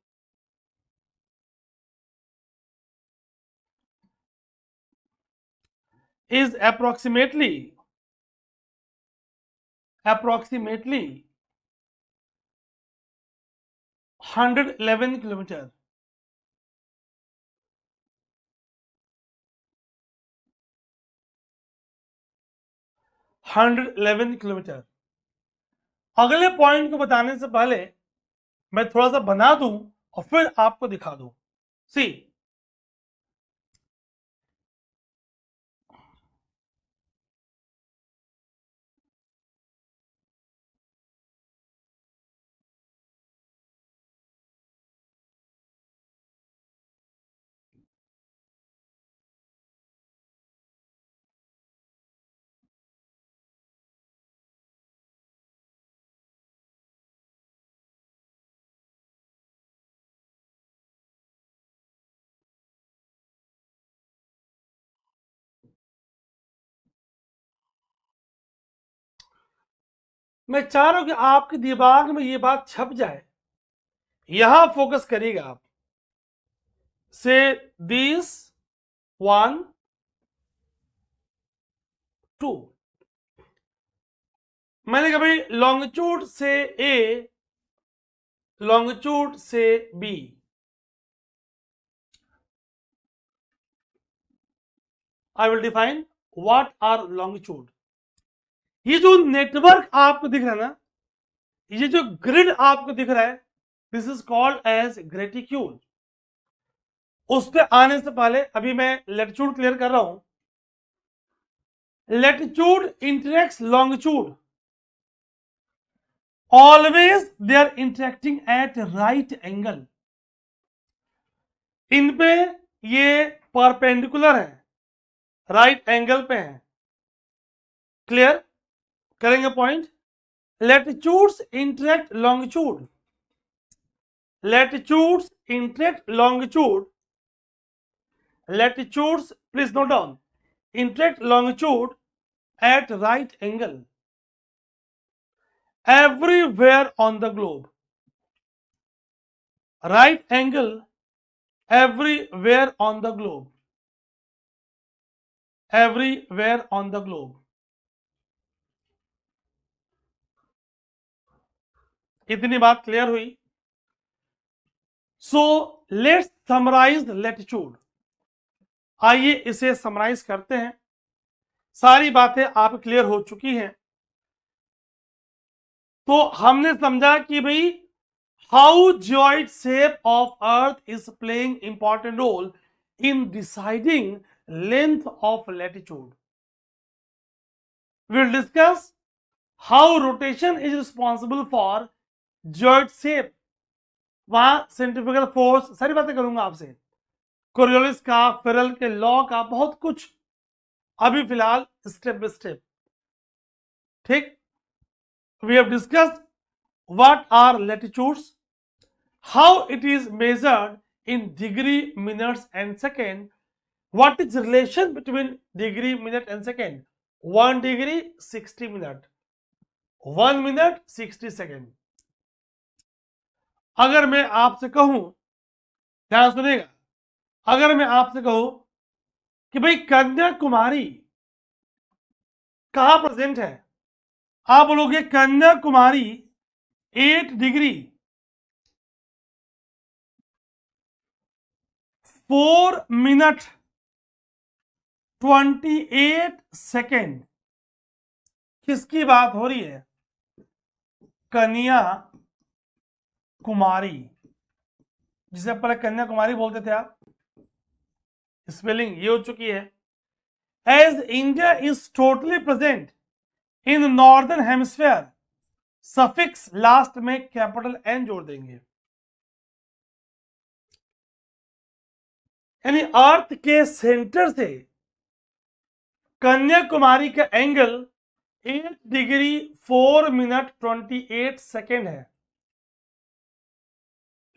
is approximately 111 kilometer. 111 kilometre. अगले point को बताने से पहले मैं थोड़ा सा बना दूं और फिर आपको दिखा दूं. सी, मैं चाह रहा हूं कि आपके दिमाग में ये बात छप जाए. यहां फोकस करिएगा आप. से दिस 1 2, मैंने कहा भाई लॉन्गिट्यूड से ए, लॉन्गिट्यूड से B. I will define what are longitude. ये जो नेटवर्क आपको दिख रहा है ना, ये जो ग्रिड आपको दिख रहा है, this is called as graticule. उस पे आने से पहले अभी मैं लैटिट्यूड क्लियर कर रहा हूं. Latitude interacts longitude, always they are interacting at right angle. इन पे ये परपेंडिकुलर है, राइट एंगल पे है. क्लियर करेंगे point. latitudes interact longitude, latitudes interact longitude, latitudes, please note down, interact longitude at right angle everywhere on the globe. Right angle everywhere on the globe, everywhere on the globe. इतनी बात clear हुई. So let's summarize latitude. आइए इसे summarise करते हैं. सारी बातें आप क्लियर हो चुकी हैं. तो हमने समझा कि भाई how geoid shape of earth is playing important role in deciding length of latitude. We will discuss how rotation is responsible for geoid shape. वहां सेंट्रीफ्यूगल फोर्स, सारी बातें करूंगा आपसे, कोरियोलिस का, फेरल के लॉ का, बहुत कुछ अभी फिलहाल स्टेप बाय स्टेप. ठीक. We have discussed what are latitudes, how it is measured in degree, minutes and second, what is the relation between degree, minute and second. 1 degree 60 minute, 1 minute 60 second. अगर मैं आपसे कहूं, ध्यान सुनेगा, अगर मैं आपसे कहूं कि भाई कन्याकुमारी कहां प्रेजेंट है, आप बोलोगे कन्याकुमारी 8 डिग्री 4 मिनट 28 सेकेंड। किसकी बात हो रही है? कन्या कुमारी, जिसे पहले कन्याकुमारी बोलते थे आप, स्पेलिंग ये हो चुकी है। As India is totally present in northern hemisphere, suffix last में कैपिटल एन जोड़ देंगे। यानी अर्थ के सेंटर से कन्याकुमारी का एंगल 8 डिग्री 4 मिनट 28 सेकेंड है।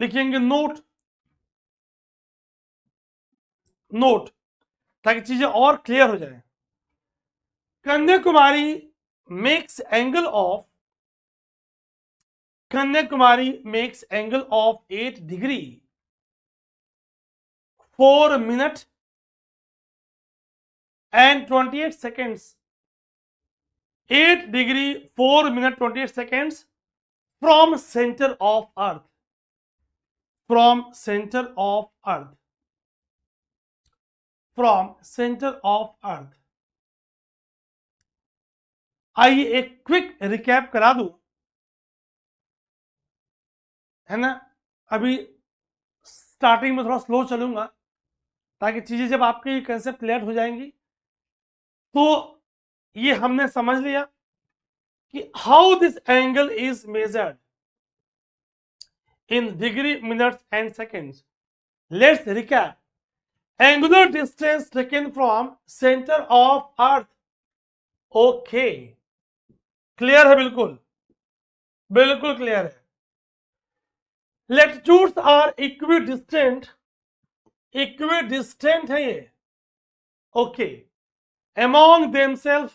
लिखेंगे नोट, नोट, ताकि चीजें और क्लियर हो जाए। Kanyakumari makes angle of, Kanyakumari makes angle of 8 degree 4 minute and 28 seconds, 8 degree 4 minute 28 seconds from center of earth, from center of earth, from center of earth। आइए एक quick recap करा दूं, है ना। अभी स्टार्टिंग में थोड़ा स्लो चलूंगा ताकि चीजें जब आपकी कंसेप्ट क्लियर हो जाएंगी। तो ये हमने समझ लिया कि how this angle is measured in degree, minutes and seconds. Let's recap. Angular distance taken from center of earth. Okay. Clear है? बिल्कुल बिल्कुल क्लियर है। Latitudes are equidistant, equidistant है ये। Okay. Among themselves,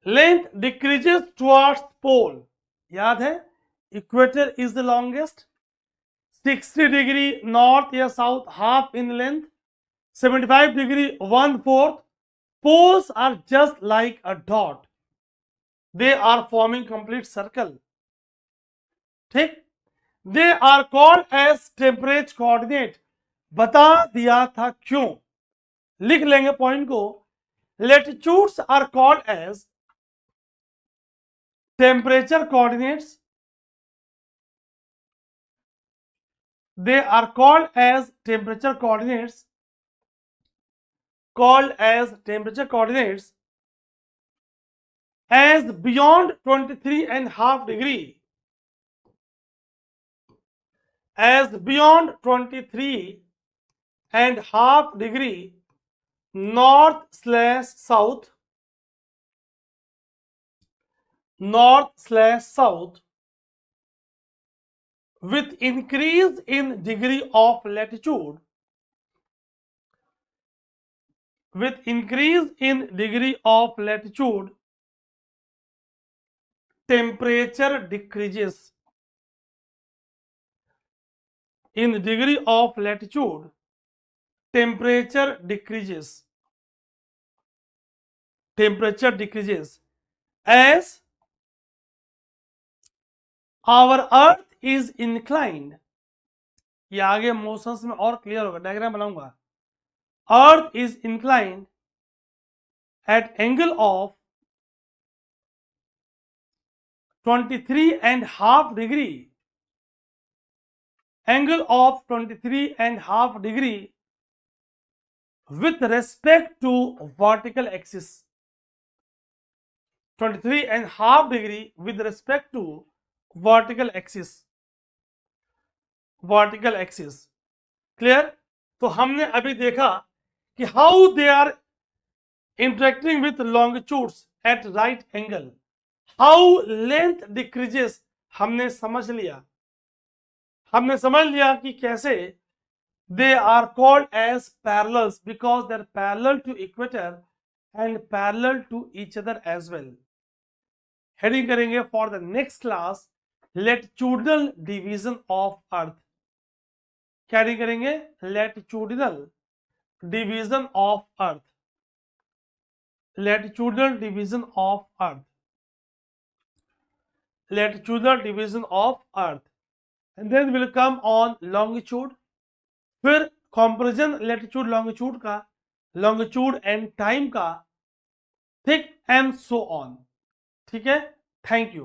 length decreases towards pole. याद है? Equator is the longest, 60 degree north या south half in length, 75 degree 1/4. Poles are just like a dot, they are forming complete circle। ठीक, they are called as temperature coordinate। बता दिया था क्यों, लिख लेंगे पॉइंट को। latitudes are called as temperature coordinates, they are called as temperature coordinates, called as temperature coordinates as beyond 23.5 degree, as beyond 23.5 degree north/south, north/south, with increase in degree of latitude, with increase in degree of latitude, temperature decreases। In degree of latitude, temperature decreases, temperature decreases as our earth is inclined। ये आगे motions में और clear होगा, diagram बनाऊंगा। Earth is inclined at angle of 23.5 degree, angle of 23.5 degree with respect to vertical axis, 23.5 degree with respect to vertical axis, vertical axis। क्लियर? तो हमने अभी देखा कि how they are interacting with longitudes at right angle, how length decreases हमने समझ लिया, हमने समझ लिया कि कैसे they are called as parallels because they are parallel to equator and parallel to each other as well। Heading करेंगे for the next class latitudinal division of earth। क्या हेडिंग करेंगे? latitudinal division of earth, latitudinal division of earth, latitudinal division of earth, and then will come on longitude, फिर comparison latitude longitude का, longitude and time का, ठीक, and so on. ठीक है, thank you.